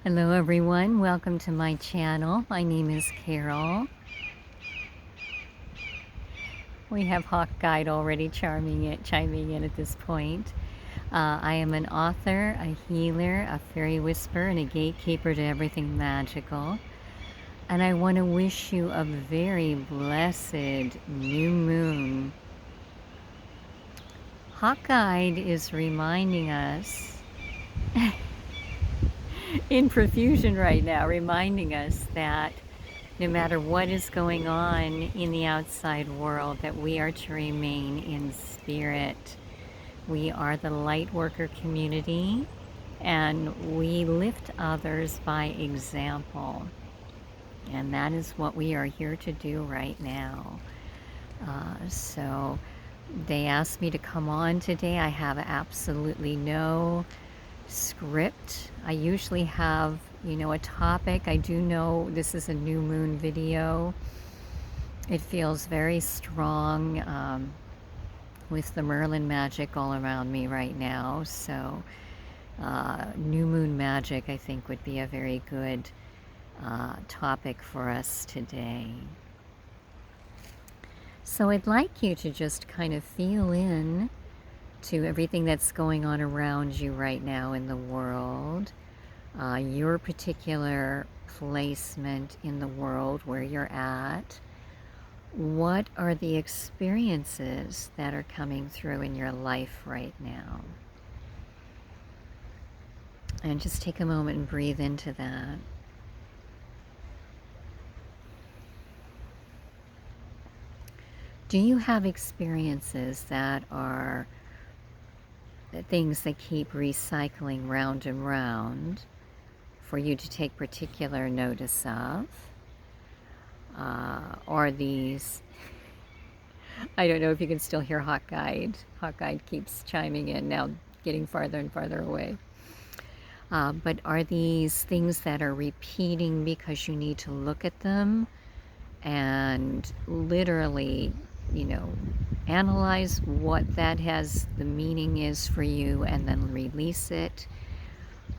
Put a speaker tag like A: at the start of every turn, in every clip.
A: Hello everyone, welcome to my channel. My name is Carol. We have Hawk Guide already chiming in at this point. I am an author, a healer, a fairy whisperer, and a gatekeeper to everything magical. And I want to wish you a very blessed new moon. Hawk Guide is reminding us in profusion right now, reminding us that no matter what is going on in the outside world, that we are to remain in spirit. We are the light worker community, and we lift others by example. And that is what we are here to do right now. So they asked me to come on today. I have absolutely no script. I usually have, a topic. I do know this is a new moon video. It feels very strong with the Merlin magic all around me right now. So new moon magic, I think, would be a very good topic for us today. So I'd like you to just kind of feel in to everything that's going on around you right now in the world, your particular placement in the world where you're at. What are the experiences that are coming through in your life right now? And just take a moment and breathe into that. Do you have experiences that are things that keep recycling round and round for you to take particular notice of? Or these, I don't know if you can still hear Hawk Guide. Hawk Guide keeps chiming in now, getting farther and farther away. But are these things that are repeating because you need to look at them and literally, analyze what that has, the meaning is for you, and then release it?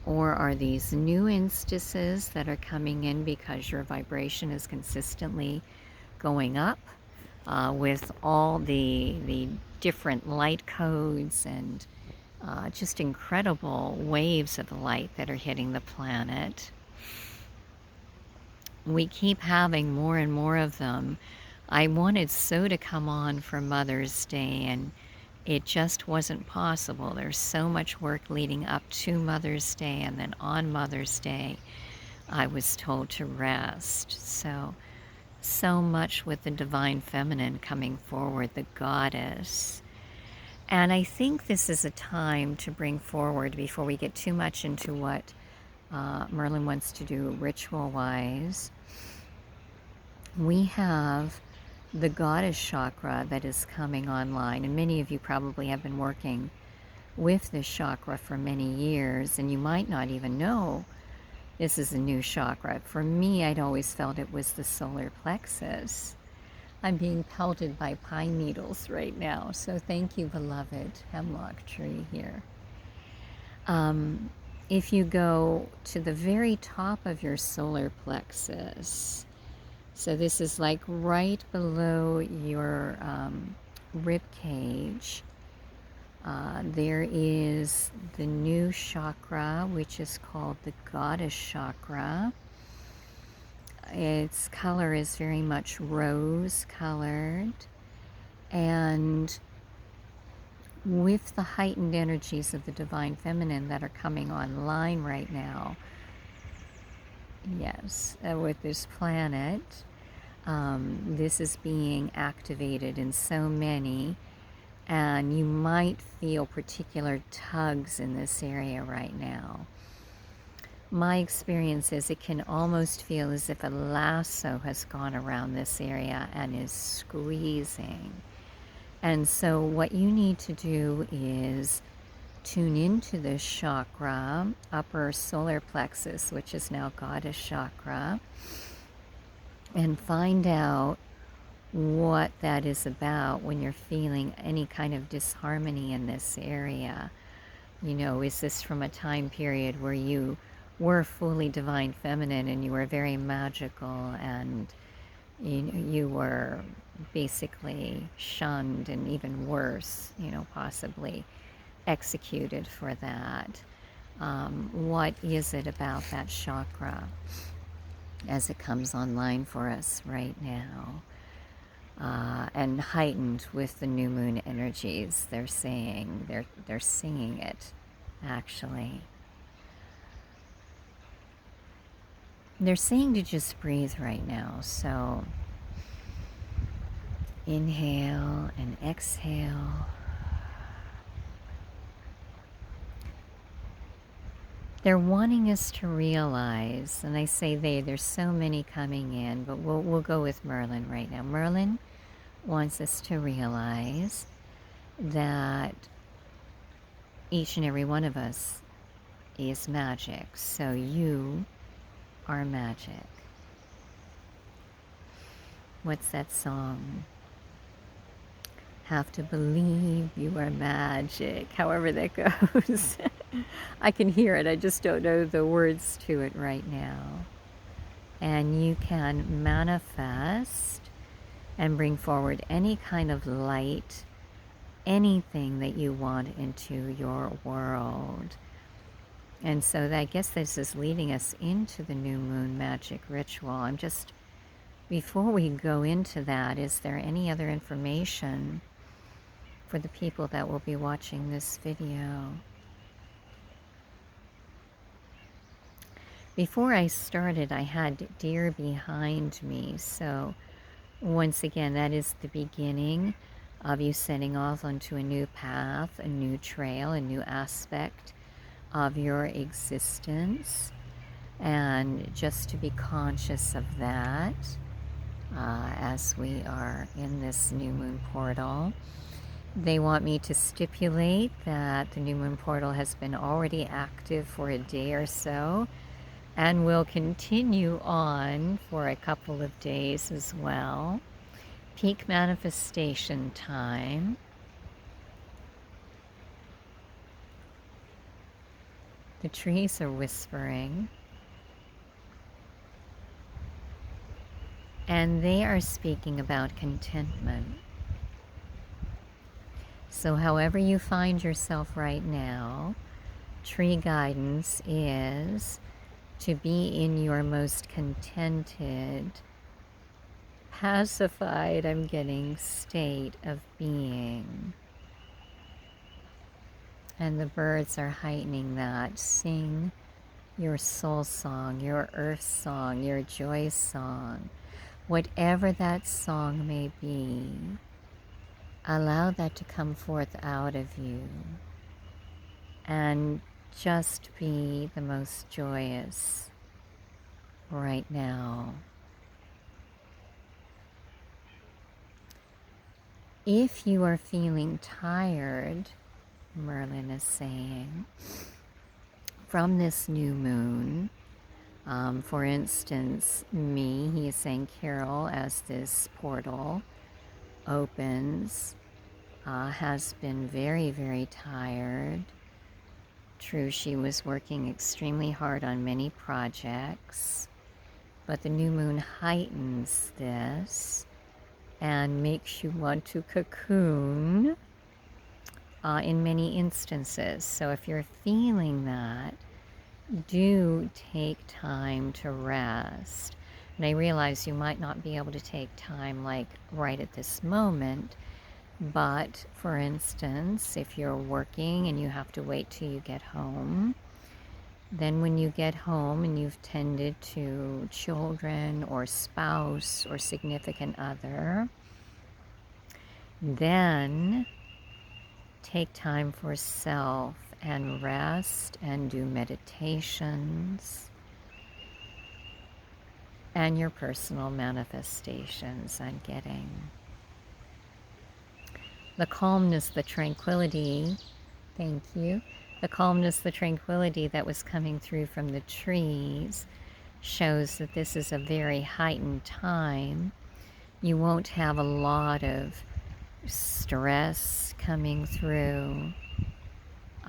A: Or are these new instances that are coming in because your vibration is consistently going up with all the different light codes and just incredible waves of light that are hitting the planet? We keep having more and more of them. I wanted to come on for Mother's Day, and it just wasn't possible. There's so much work leading up to Mother's Day, and then on Mother's Day, I was told to rest. So much with the divine feminine coming forward, the goddess. And I think this is a time to bring forward, before we get too much into what Merlin wants to do ritual-wise, we have the goddess chakra that is coming online, and many of you probably have been working with this chakra for many years, and you might not even know this is a new chakra. For me, I'd always felt it was the solar plexus. I'm being pelted by pine needles right now, so thank you, beloved hemlock tree here. If you go to the very top of your solar plexus, so this is like right below your rib cage, there is the new chakra, which is called the goddess chakra. Its color is very much rose colored, and with the heightened energies of the divine feminine that are coming online right now, yes, with this planet, this is being activated in so many, and you might feel particular tugs in this area right now. My experience is it can almost feel as if a lasso has gone around this area and is squeezing. And so what you need to do is tune into this chakra, upper solar plexus, which is now goddess chakra, and find out what that is about when you're feeling any kind of disharmony in this area. Is this from a time period where you were fully divine feminine and you were very magical, and you were basically shunned and even worse, possibly executed for that. What is it about that chakra as it comes online for us right now? And heightened with the new moon energies, they're saying, they're singing it, actually. They're saying to just breathe right now. So inhale and exhale. They're wanting us to realize, and I say there's so many coming in, but we'll go with Merlin right now. Merlin wants us to realize that each and every one of us is magic. So you are magic. What's that song? Have to believe you are magic. However that goes. I can hear it. I just don't know the words to it right now. And you can manifest and bring forward any kind of light, anything that you want into your world. And so I guess this is leading us into the new moon magic ritual. Before we go into that, is there any other information for the people that will be watching this video? Before I started, I had deer behind me. So once again, that is the beginning of you setting off onto a new path, a new trail, a new aspect of your existence. And just to be conscious of that as we are in this new moon portal. They want me to stipulate that the new moon portal has been already active for a day or so and will continue on for a couple of days as well. Peak manifestation time. The trees are whispering. And they are speaking about contentment. So however you find yourself right now, tree guidance is to be in your most contented, pacified, I'm getting, state of being. And the birds are heightening that. Sing your soul song, your earth song, your joy song. Whatever that song may be, allow that to come forth out of you. And just be the most joyous right now. If you are feeling tired, Merlin is saying, from this new moon, for instance, he is saying, Carol, as this portal opens, has been very, very tired. True, she was working extremely hard on many projects, but the new moon heightens this and makes you want to cocoon in many instances. So if you're feeling that, do take time to rest. And I realize you might not be able to take time like right at this moment, but for instance, if you're working and you have to wait till you get home, then when you get home and you've tended to children or spouse or significant other, then take time for self and rest and do meditations and your personal manifestations. I'm getting the calmness, the tranquility, thank you, the calmness, the tranquility that was coming through from the trees shows that this is a very heightened time. You won't have a lot of stress coming through.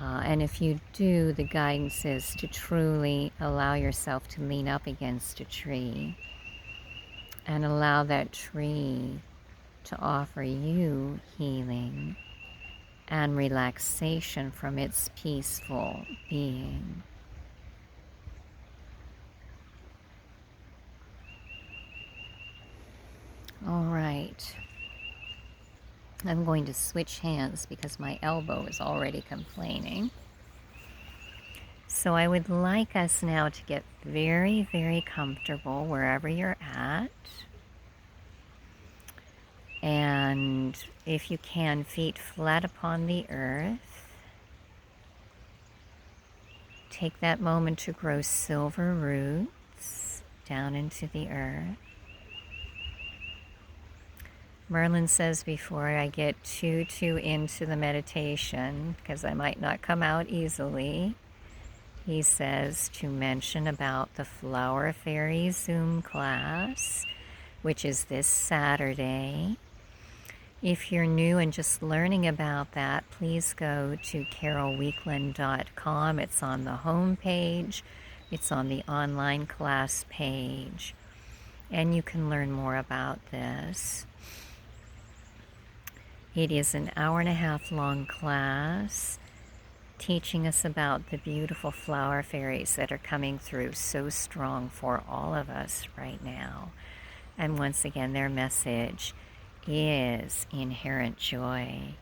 A: And if you do, the guidance is to truly allow yourself to lean up against a tree and allow that tree to offer you healing and relaxation from its peaceful being. All right. I'm going to switch hands because my elbow is already complaining. So I would like us now to get very, very comfortable wherever you're at. And if you can, feet flat upon the earth. Take that moment to grow silver roots down into the earth. Merlin says before I get too into the meditation, because I might not come out easily, he says to mention about the Flower Faerie Zoom class, which is this Saturday. If you're new and just learning about that, please go to carolweakland.com. It's on the home page. It's on the online class page. And you can learn more about this. It is an 1.5 hour long class teaching us about the beautiful flower fairies that are coming through so strong for all of us right now. And once again, their message is inherent joy.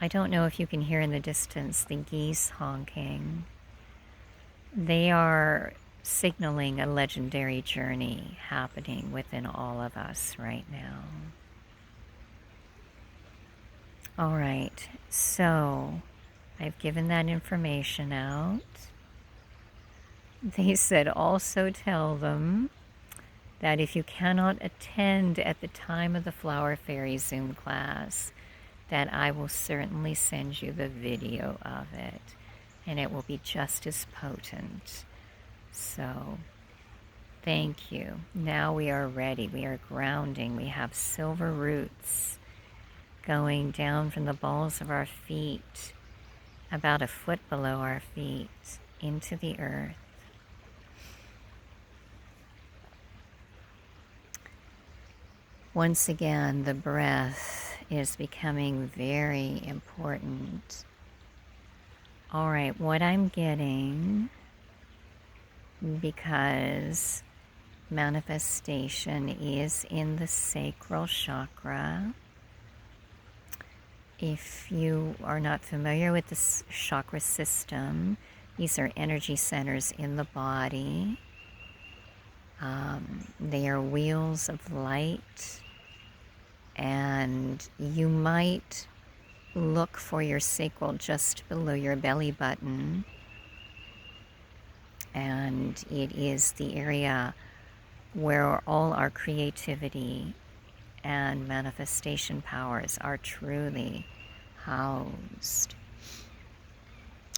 A: I don't know if you can hear in the distance the geese honking. They are signaling a legendary journey happening within all of us right now. All right, so I've given that information out. They said also tell them that if you cannot attend at the time of the Flower Fairy Zoom class, that I will certainly send you the video of it, and it will be just as potent. So, thank you. Now we are ready. We are grounding. We have silver roots going down from the balls of our feet, about a foot below our feet, into the earth. Once again, the breath is becoming very important. All right, what I'm getting, because manifestation is in the sacral chakra. If you are not familiar with the chakra system, these are energy centers in the body. They are wheels of light, and you might look for your sacral just below your belly button, and it is the area where all our creativity and manifestation powers are truly housed.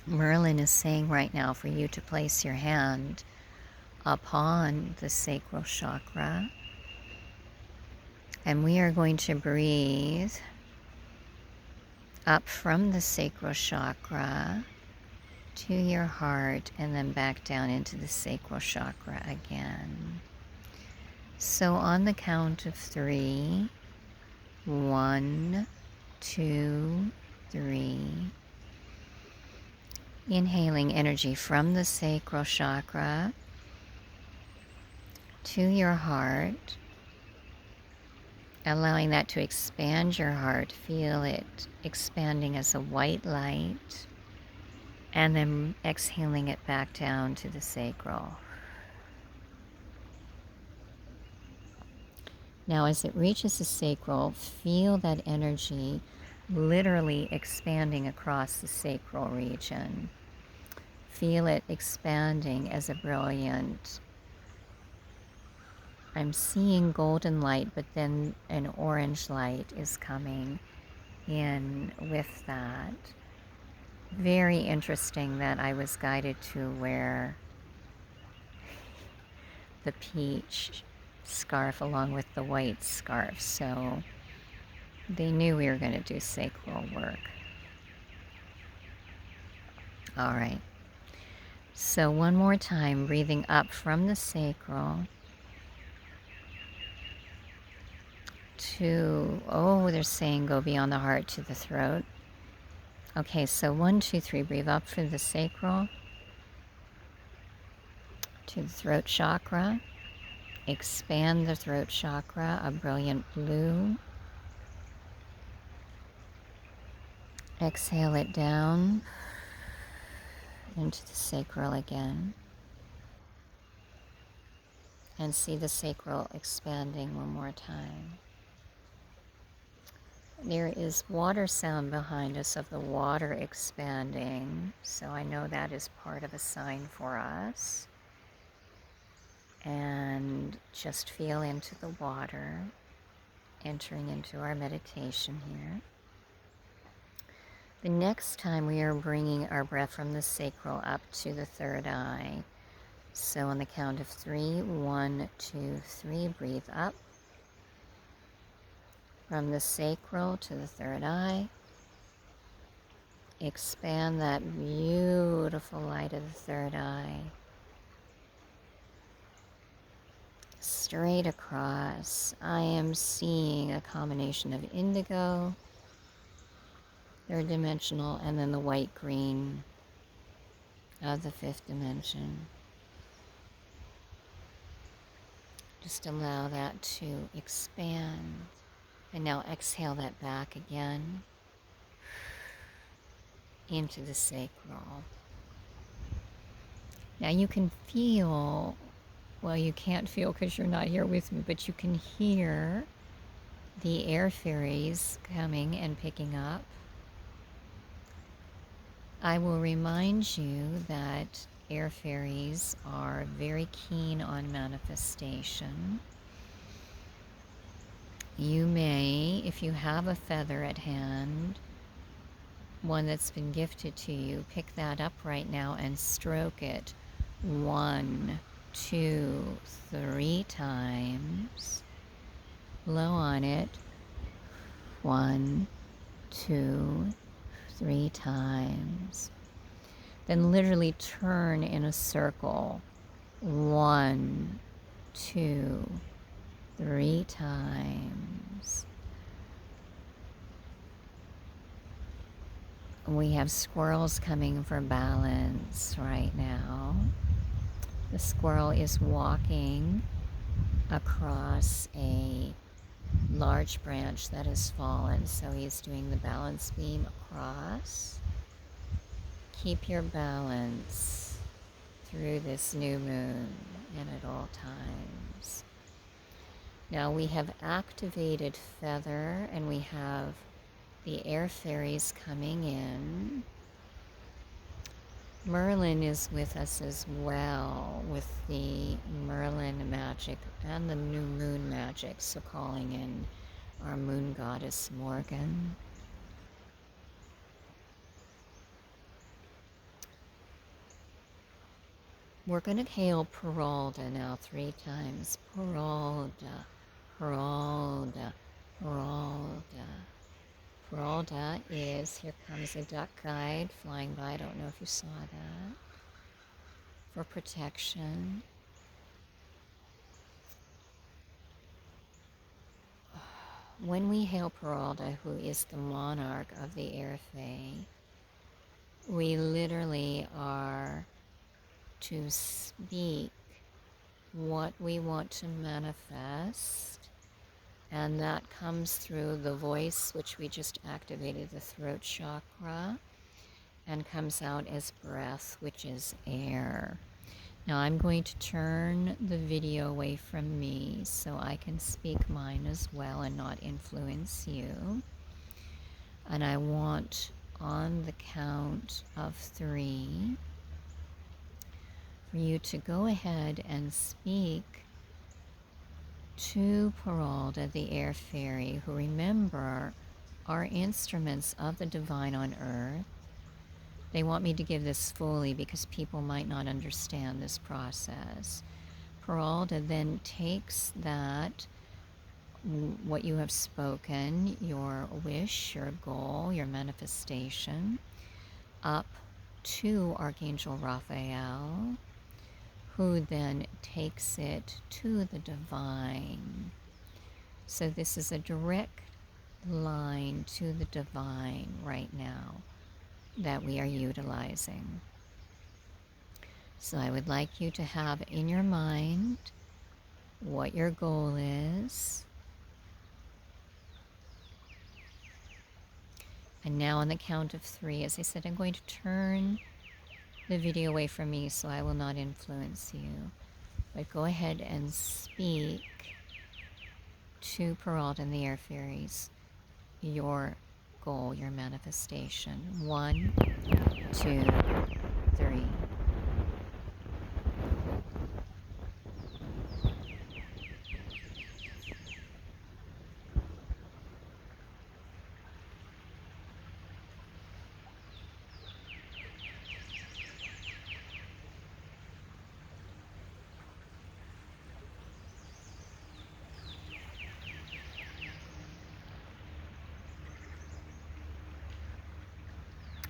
A: Merlin is saying right now for you to place your hand upon the sacral chakra, and we are going to breathe up from the sacral chakra to your heart and then back down into the sacral chakra again. So on the count of 3, 1, 2, 3. Inhaling energy from the sacral chakra to your heart, allowing that to expand your heart. Feel it expanding as a white light, and then exhaling it back down to the sacral. Now, as it reaches the sacral, feel that energy literally expanding across the sacral region. Feel it expanding as a brilliant, I'm seeing golden light, but then an orange light is coming in with that. Very interesting that I was guided to wear the peach scarf along with the white scarf, so they knew we were going to do sacral work. All right. So one more time, breathing up from the sacral to, oh, they're saying go beyond the heart to the throat. Okay, so 1, 2, 3, breathe up through the sacral to the throat chakra. Expand the throat chakra, a brilliant blue. Exhale it down into the sacral again. And see the sacral expanding one more time. There is water sound behind us of the water expanding, so I know that is part of a sign for us. And just feel into the water, entering into our meditation here. The next time we are bringing our breath from the sacral up to the third eye. So on the count of 3, 1, 2, 3, breathe up. From the sacral to the third eye. Expand that beautiful light of the third eye. Straight across, I am seeing a combination of indigo, third dimensional, and then the white-green of the fifth dimension. Just allow that to expand. And now exhale that back again into the sacral. Now you can feel, well, you can't feel because you're not here with me, but you can hear the air fairies coming and picking up. I will remind you that air fairies are very keen on manifestation. You may, if you have a feather at hand, one that's been gifted to you, pick that up right now and stroke it 1, 2, 3 times. Blow on it 1, 2, 3 times. Then literally turn in a circle 1, 2, 3 times. We have squirrels coming for balance right now. The squirrel is walking across a large branch that has fallen, so he's doing the balance beam across. Keep your balance through this new moon and at all times. Now we have activated feather and we have the air fairies coming in. Merlin is with us as well with the Merlin magic and the new moon magic, so calling in our moon goddess Morgan. We're going to hail Peralta now 3 times. Peralta, Peralta, Peralta. Peralta is, here comes a duck guide flying by. I don't know if you saw that. For protection. When we hail Peralta, who is the monarch of the air fae, we literally are to speak what we want to manifest, and that comes through the voice, which we just activated, the throat chakra, and comes out as breath, which is air. Now I'm going to turn the video away from me so I can speak mine as well and not influence you. And I want, on the count of 3, for you to go ahead and speak to Peralta, the air fairy, who, remember, are instruments of the divine on earth. They want me to give this fully because people might not understand this process. Peralta then takes that, what you have spoken, your wish, your goal, your manifestation, up to Archangel Raphael, who then takes it to the divine. So this is a direct line to the divine right now that we are utilizing. So I would like you to have in your mind what your goal is. And now on the count of 3, as I said, I'm going to turn the video away from me so I will not influence you. But go ahead and speak to Peralta and the air fairies your goal, your manifestation. 1, 2, 3.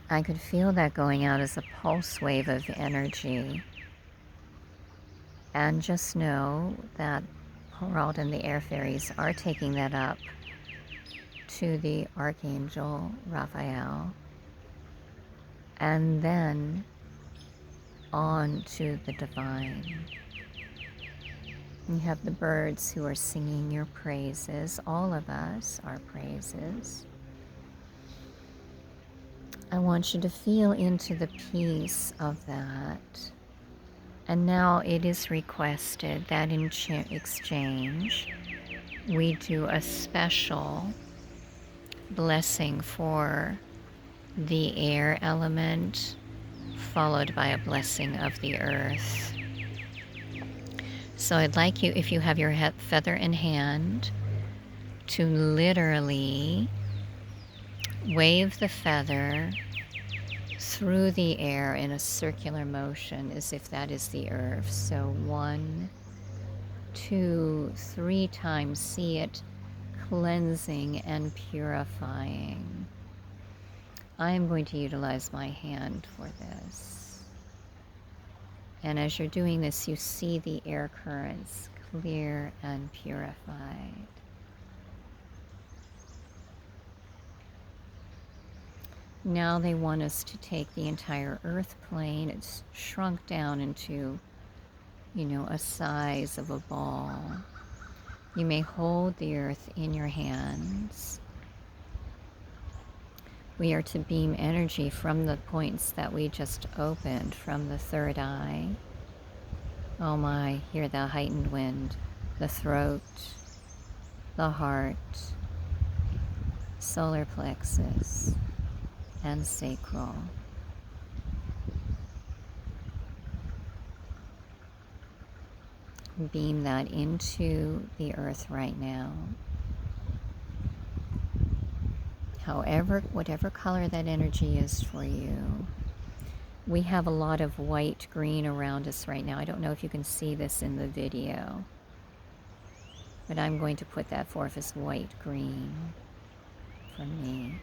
A: I could feel that going out as a pulse wave of energy. And just know that Peralta and the air fairies are taking that up to the Archangel Raphael, and then on to the divine. You have the birds who are singing your praises, all of us, our praises. I want you to feel into the peace of that. And now it is requested that in exchange, we do a special blessing for the air element, followed by a blessing of the earth. So I'd like you, if you have your feather in hand, to literally wave the feather through the air in a circular motion as if that is the earth. So 1, 2, 3 times. See it cleansing and purifying. I am going to utilize my hand for this. And as you're doing this, you see the air currents clear and purified. Now they want us to take the entire earth plane. It's shrunk down into, a size of a ball. You may hold the earth in your hands. We are to beam energy from the points that we just opened, from the third eye. Oh my, hear the heightened wind. The throat, the heart, solar plexus, and sacral. Beam that into the earth right now. However, whatever color that energy is for you. We have a lot of white green around us right now. I don't know if you can see this in the video, but I'm going to put that forth as white green for me.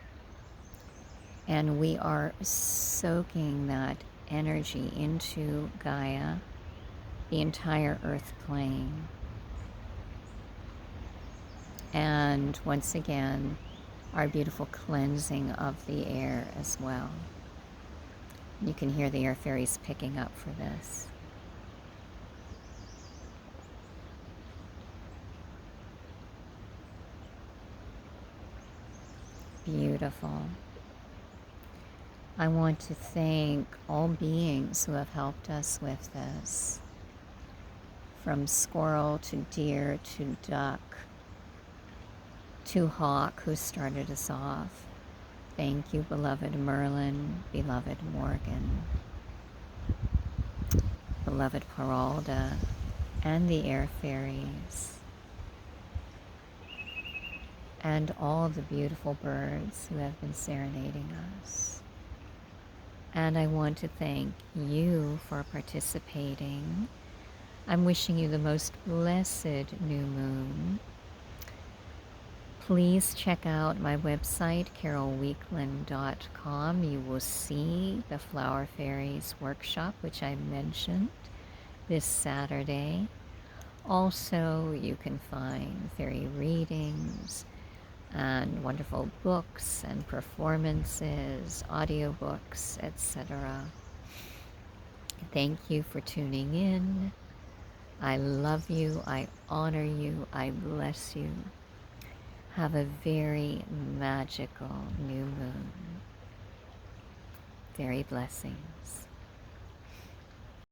A: And we are soaking that energy into Gaia, the entire earth plane. And once again, our beautiful cleansing of the air as well. You can hear the air fairies picking up for this. Beautiful. I want to thank all beings who have helped us with this. From squirrel to deer to duck to hawk, who started us off. Thank you, beloved Merlin, beloved Morgan, beloved Peralta, and the air fairies, and all the beautiful birds who have been serenading us. And I want to thank you for participating. I'm wishing you the most blessed new moon. Please check out my website, carolweakland.com. You will see the Flower Fairies workshop, which I mentioned this Saturday. Also, you can find fairy readings and wonderful books and performances, audiobooks, etc. Thank you for tuning in. I love you. I honor you. I bless you. Have a very magical new moon. Fairy blessings.